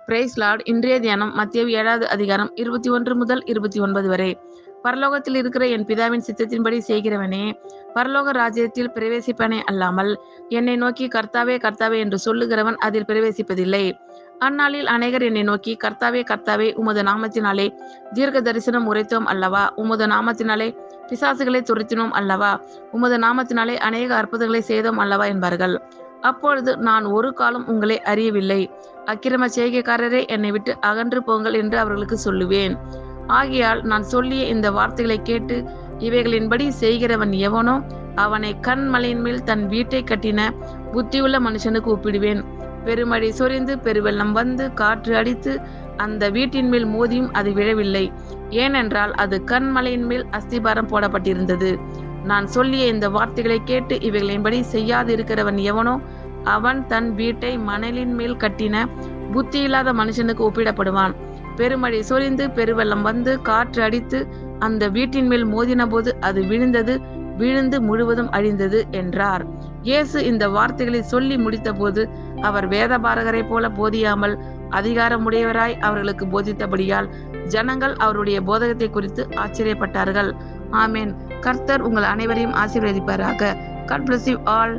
Price Lord. இன்றைய தியானம் மத்தேயு 7வது அதிகாரம் 21 முதல் 29 வரை. பரலோகத்தில் இருக்கிற என் பிதாவின் சித்தத்தின்படி செய்கிறவனே பரலோக ராஜ்யத்தில் பிரவேசிப்பனே அல்லாமல், என்னை நோக்கி கர்த்தாவே கர்த்தாவே என்று சொல்லுகிறவன் அதில் பிரவேசிப்பதில்லை. அந்நாளில் அநேகர் என்னை நோக்கி, கர்த்தாவே கர்த்தாவே, உமது நாமத்தினாலே தீர்க்க தரிசனம் உரைத்தோம் அல்லவா? உமது நாமத்தினாலே பிசாசுகளை துரத்தினோம் அல்லவா? உமது நாமத்தினாலே அநேக அற்புதங்களை செய்தோம் அல்லவா என்பார்கள். அப்பொழுது நான் ஒரு காலம் உங்களை அறியவில்லை, அக்கிரம செய்கைக்காரரே, என்னை விட்டு அகன்று போங்கள் என்று அவர்களுக்கு சொல்லுவேன். ஆகையால் நான் சொல்லிய இந்த வார்த்தைகளை கேட்டு இவைகளின்படி செய்கிறவன் எவனோ அவனை கண்மலையின் மேல் தன் வீட்டை கட்டின புத்தியுள்ள மனுஷனுக்கு ஒப்பிடுவேன். பெருமழை சொரிந்து பெருவெள்ளம் வந்து காற்று அடித்து அந்த வீட்டின் மேல் மோதியும் அது விழவில்லை, ஏனென்றால் அது கண்மலையின் மேல் அஸ்திபாரம் போடப்பட்டிருந்தது. நான் சொல்லிய இந்த வார்த்தைகளை கேட்டு இவைகளின்படி செய்யாது இருக்கிறவன் எவனோ அவன் தன் வீட்டை மணலின் மேல் கட்டின புத்தியில்லாத மனுஷனுக்கு ஒப்பிடப்படுவான். பெருமழை சொரிந்து பெருவெள்ளம் வந்து காற்று அடித்து அந்த வீட்டின் மேல் மோதின போது அது விழுந்து முழுவதும் அழிந்தது என்றார். இயேசு இந்த வார்த்தைகளை சொல்லி முடித்த போது அவர் வேதபாரகரை போல போதியாமல் அதிகாரமுடையவராய் அவர்களுக்கு போதித்தபடியால் ஜனங்கள் அவருடைய போதகத்தை குறித்து ஆச்சரியப்பட்டார்கள். ஆமேன். கர்த்தர் உங்கள் அனைவரையும் ஆசீர்வதிப்பாராக. God bless you all.